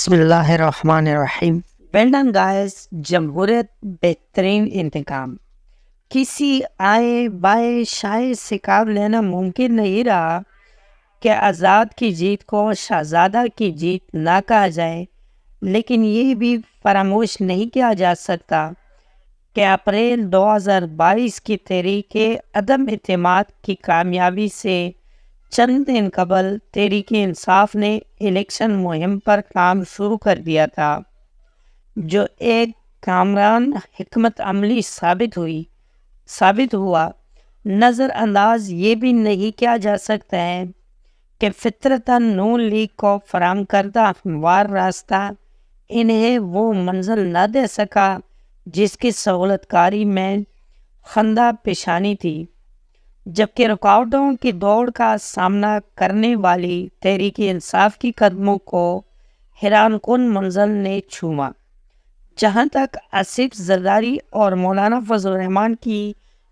بسم اللہ الرحمن الرحیم۔ Well done guys. جمہوریت بہترین انتقام۔ کسی آئے بائے شاہ سے کام لینا ممکن نہیں رہا کہ آزاد کی جیت کو شہزادہ کی جیت نہ کہا جائے، لیکن یہ بھی فراموش نہیں کیا جا سکتا کہ اپریل 2022 کی تحریک عدم اعتماد کی کامیابی سے چند دن قبل تحریک انصاف نے الیکشن مہم پر کام شروع کر دیا تھا، جو ایک کامران حکمت عملی ثابت ہوا۔ نظر انداز یہ بھی نہیں کیا جا سکتا ہے کہ فطرتاً نون لیگ کو فراہم کردہ ہموار راستہ انہیں وہ منزل نہ دے سکا جس کی سہولت کاری میں خندہ پیشانی تھی، جبکہ رکاوٹوں کی دوڑ کا سامنا کرنے والی تحریک انصاف کی قدموں کو حیران کن منزل نے چھوا۔ جہاں تک آصف زرداری اور مولانا فضل الرحمان کی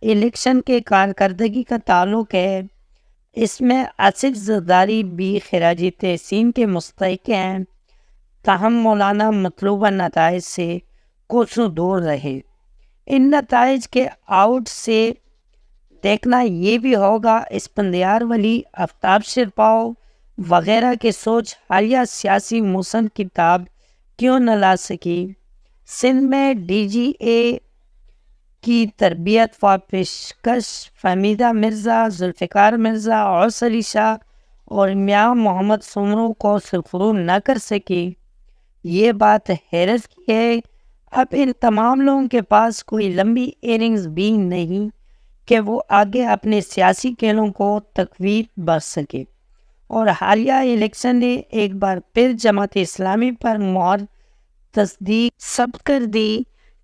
الیکشن کے کارکردگی کا تعلق ہے، اس میں آصف زرداری بھی خراج تحسین کے مستحق ہیں، تاہم مولانا مطلوبہ نتائج سے کوسوں دور رہے۔ ان نتائج کے آؤٹ سے دیکھنا یہ بھی ہوگا اسفندیار ولی، آفتاب شرپاؤ وغیرہ کی سوچ حالیہ سیاسی موسم کی تاب کیوں نہ لا سکی۔ سندھ میں ڈی جی اے کی تربیت و پیشکش فہمیدہ مرزا، ذوالفقار مرزا، اوس علی شاہ اور میاں محمد سمرو کو سرخرو نہ کر سکی۔ یہ بات حیرت کی ہے۔ اب ان تمام لوگوں کے پاس کوئی لمبی ایننگز بھی نہیں کہ وہ آگے اپنے سیاسی کھیلوں کو تقویت بخش سکے، اور حالیہ الیکشن نے ایک بار پھر جماعت اسلامی پر مہر تصدیق ثبت کر دی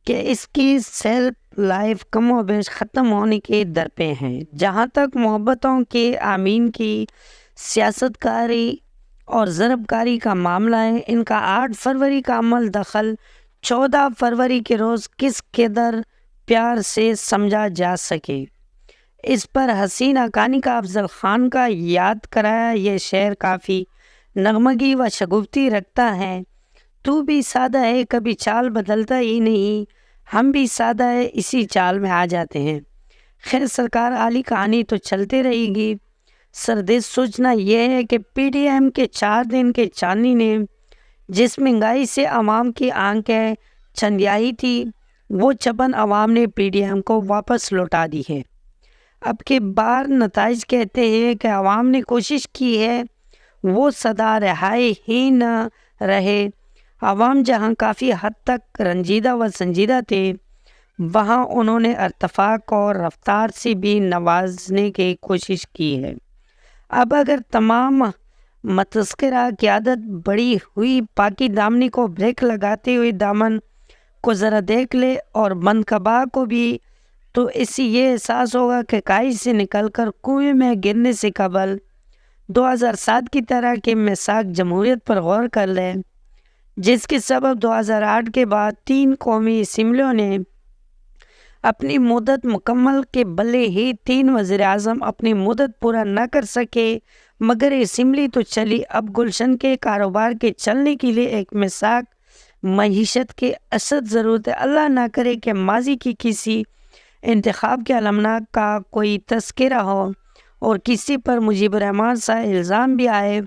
کہ اس کی سیلف لائف کم و بیش ختم ہونے کے درپے ہیں۔ جہاں تک محبتوں کے آمین کی سیاست کاری اور ضرب کاری کا معاملہ ہے، ان کا 8 فروری کا عمل دخل 14 فروری کے روز کس قدر پیار سے سمجھا جا سکے، اس پر حسین حقانی کا افضل خان کا یاد کرایا یہ شعر کافی نغمگی و شگفتی رکھتا ہے۔ تو بھی سادہ ہے، کبھی چال بدلتا ہی نہیں، ہم بھی سادہ ہے، اسی چال میں آ جاتے ہیں۔ خیر سرکار، عالی کہانی تو چلتے رہے گی۔ سردست سوچنا یہ ہے کہ پی ڈی ایم کے 4 دن کے چاندنی نے جس مہنگائی سے عوام کی آنکھیں چندیائی تھی، وہ چپن عوام نے پی ڈی ایم کو واپس لوٹا دی ہے۔ اب کے بار نتائج کہتے ہیں کہ عوام نے کوشش کی ہے، وہ صدا رہائی ہی نہ رہے۔ عوام جہاں کافی حد تک رنجیدہ و سنجیدہ تھے، وہاں انہوں نے ارتفاق اور رفتار سے بھی نوازنے کی کوشش کی ہے۔ اب اگر تمام متذکرہ قیادت بڑی ہوئی پاکی دامنی کو بریک لگاتے ہوئے دامن کو ذرا دیکھ لے اور بند کباہ کو بھی، تو اس سے یہ احساس ہوگا کہ کائی سے نکل کر کنویں میں گرنے سے قبل 2007 کی طرح کے میثاق جمہوریت پر غور کر لیں، جس کے سبب 2008 کے بعد 3 قومی اسمبلیوں نے اپنی مدت مکمل کے بلے ہی 3 وزیر اعظم اپنی مدت پورا نہ کر سکے، مگر اسمبلی تو چلی۔ اب گلشن کے کاروبار کے چلنے کے لیے ایک میثاق معیشت کی اشد ضرورت ہے۔ اللہ نہ کرے کہ ماضی کی کسی انتخاب کے المناک کا کوئی تذکرہ ہو اور کسی پر مجیب الرحمان سا الزام بھی آئے۔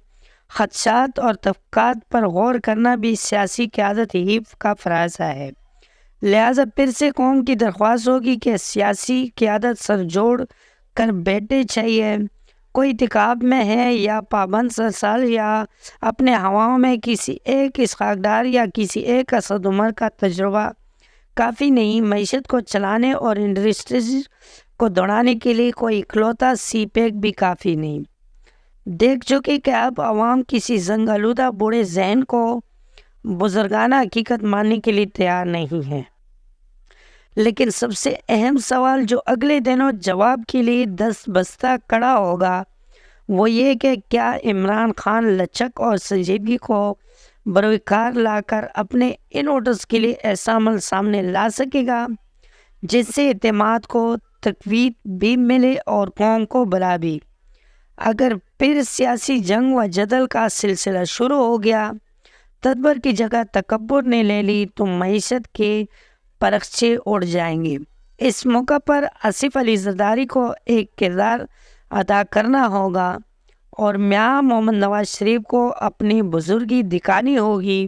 خدشات اور توقعات پر غور کرنا بھی سیاسی قیادت ہی کا فرض ہے۔ لہٰذا پھر سے قوم کی درخواست ہوگی کہ سیاسی قیادت سر جوڑ کر بیٹھے چاہیے۔ کوئی اعتکاف میں ہے یا پابند سال یا اپنے ہواؤں میں کسی ایک اسحاق ڈار یا کسی ایک اسد عمر کا تجربہ کافی نہیں، معیشت کو چلانے اور انڈسٹریز کو دوڑانے کے لیے کوئی اکلوتا سی پیک بھی کافی نہیں۔ دیکھ چکے کہ اب عوام کسی زنگ آلودہ بوڑھے ذہن کو بزرگانہ حقیقت ماننے کے لیے تیار نہیں ہے۔ لیکن سب سے اہم سوال جو اگلے دنوں جواب کے لیے دست بستہ کھڑا ہوگا، وہ یہ کہ کیا عمران خان لچک اور سنجیدگی کو بروئے کار لا کر اپنے ان ووٹرز کے لیے ایسا عمل سامنے لا سکے گا جس سے اعتماد کو تقویت بھی ملے اور قوم کو بلا بھی۔ اگر پھر سیاسی جنگ و جدل کا سلسلہ شروع ہو گیا تدبر کی جگہ تکبر نے لے لی تو معیشت کے پرخچے اڑ جائیں گے۔ اس موقع پر آصف علی زرداری کو ایک کردار ادا کرنا ہوگا اور میاں محمد نواز شریف کو اپنی بزرگی دکھانی ہوگی۔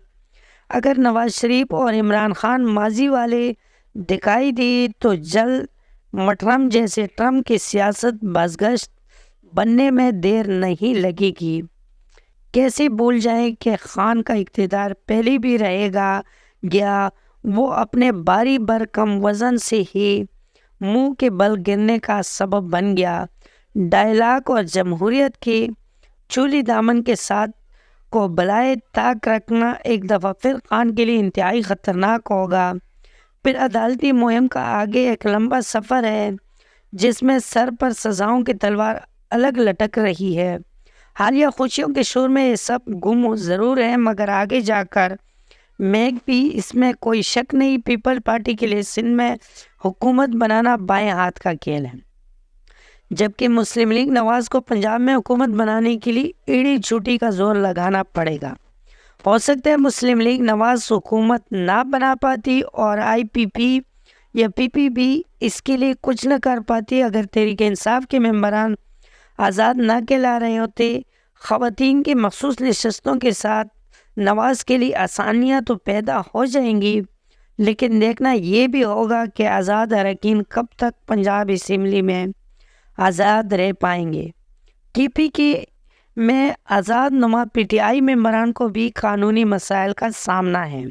اگر نواز شریف اور عمران خان ماضی والے دکھائی دی تو جلد مٹرم جیسے ٹرمپ کی سیاست بازگشت بننے میں دیر نہیں لگے گی۔ کیسے بھول جائیں کہ خان کا اقتدار پہلے بھی رہے گیا، وہ اپنے باری بر کم وزن سے ہی منہ کے بل گرنے کا سبب بن گیا۔ ڈائلاگ اور جمہوریت کے چولی دامن کے ساتھ کو بلائے طاق رکھنا ایک دفعہ پھر خان کے لیے انتہائی خطرناک ہوگا۔ پھر عدالتی مہم کا آگے ایک لمبا سفر ہے جس میں سر پر سزاؤں کی تلوار الگ لٹک رہی ہے۔ حالیہ خوشیوں کے شور میں یہ سب گم ضرور ہے، مگر آگے جا کر میگ بھی اس میں کوئی شک نہیں، پیپل پارٹی کے لیے سندھ میں حکومت بنانا بائیں ہاتھ کا کھیل ہے، جبکہ مسلم لیگ نواز کو پنجاب میں حکومت بنانے کے لیے ایڑی چوٹی کا زور لگانا پڑے گا۔ ہو سکتا ہے مسلم لیگ نواز حکومت نہ بنا پاتی اور آئی پی پی یا پی پی بھی اس کے لیے کچھ نہ کر پاتی اگر تحریک انصاف کے ممبران آزاد نہ کہلا رہے ہوتے۔ خواتین کی مخصوص نشستوں کے ساتھ نواز کے لیے آسانیاں تو پیدا ہو جائیں گی، لیکن دیکھنا یہ بھی ہوگا کہ آزاد اراکین کب تک پنجاب اسمبلی میں آزاد رہ پائیں گے۔ ٹی پی کے میں آزاد نما پی ٹی آئی ممبران کو بھی قانونی مسائل کا سامنا ہے۔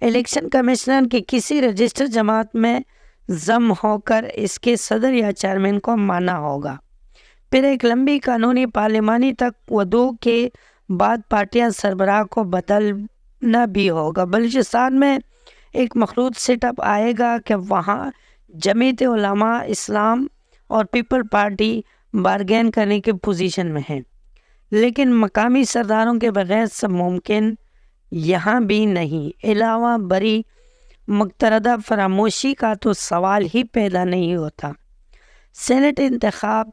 الیکشن کمیشنر کے کسی رجسٹر جماعت میں ضم ہو کر اس کے صدر یا چیئرمین کو ماننا ہوگا۔ پھر ایک لمبی قانونی پارلیمانی تک ودو کے بعد پارٹیاں سربراہ کو بدلنا بھی ہوگا۔ بلوچستان میں ایک مخلوط سیٹ اپ آئے گا کہ وہاں جمعیت علماء اسلام اور پیپل پارٹی بارگین کرنے کی پوزیشن میں ہے، لیکن مقامی سرداروں کے بغیر سب ممکن یہاں بھی نہیں۔ علاوہ بری مقتردہ فراموشی کا تو سوال ہی پیدا نہیں ہوتا۔ سینٹ انتخاب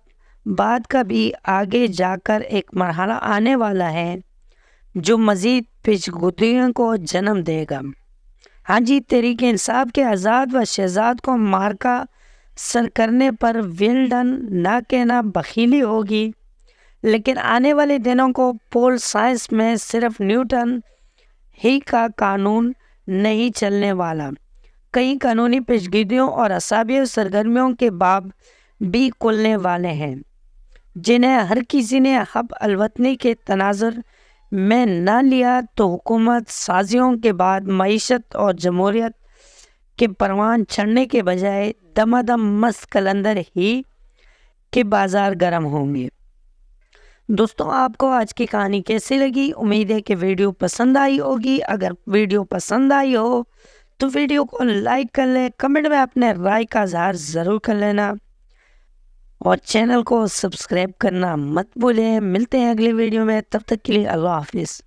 بعد کا بھی آگے جا کر ایک مرحلہ آنے والا ہے جو مزید پیچیدگیوں کو جنم دے گا۔ ہاں جی، تحریک انصاف کے آزاد و شہزاد کو مارکا سر کرنے پر ویل ڈن نہ کہنا بخیلی ہوگی، لیکن آنے والے دنوں کو پول سائنس میں صرف نیوٹن ہی کا قانون نہیں چلنے والا، کئی قانونی پیچیدگیوں اور اعصابی سرگرمیوں کے باب بھی کھلنے والے ہیں جنہیں ہر کسی نے حب الوطنی کے تناظر میں نہ لیا تو حکومت سازیوں کے بعد معیشت اور جمہوریت کے پروان چڑھنے کے بجائے دمادم مست قلندر ہی کے بازار گرم ہوں گے۔ دوستوں، آپ کو آج کی کہانی کیسی لگی؟ امید ہے کہ ویڈیو پسند آئی ہوگی۔ اگر ویڈیو پسند آئی ہو تو ویڈیو کو لائک کر لیں، کمنٹ میں اپنے رائے کا اظہار ضرور کر لینا اور چینل کو سبسکرائب کرنا مت بھولیں۔ ملتے ہیں اگلی ویڈیو میں، تب تک کے لیے اللہ حافظ۔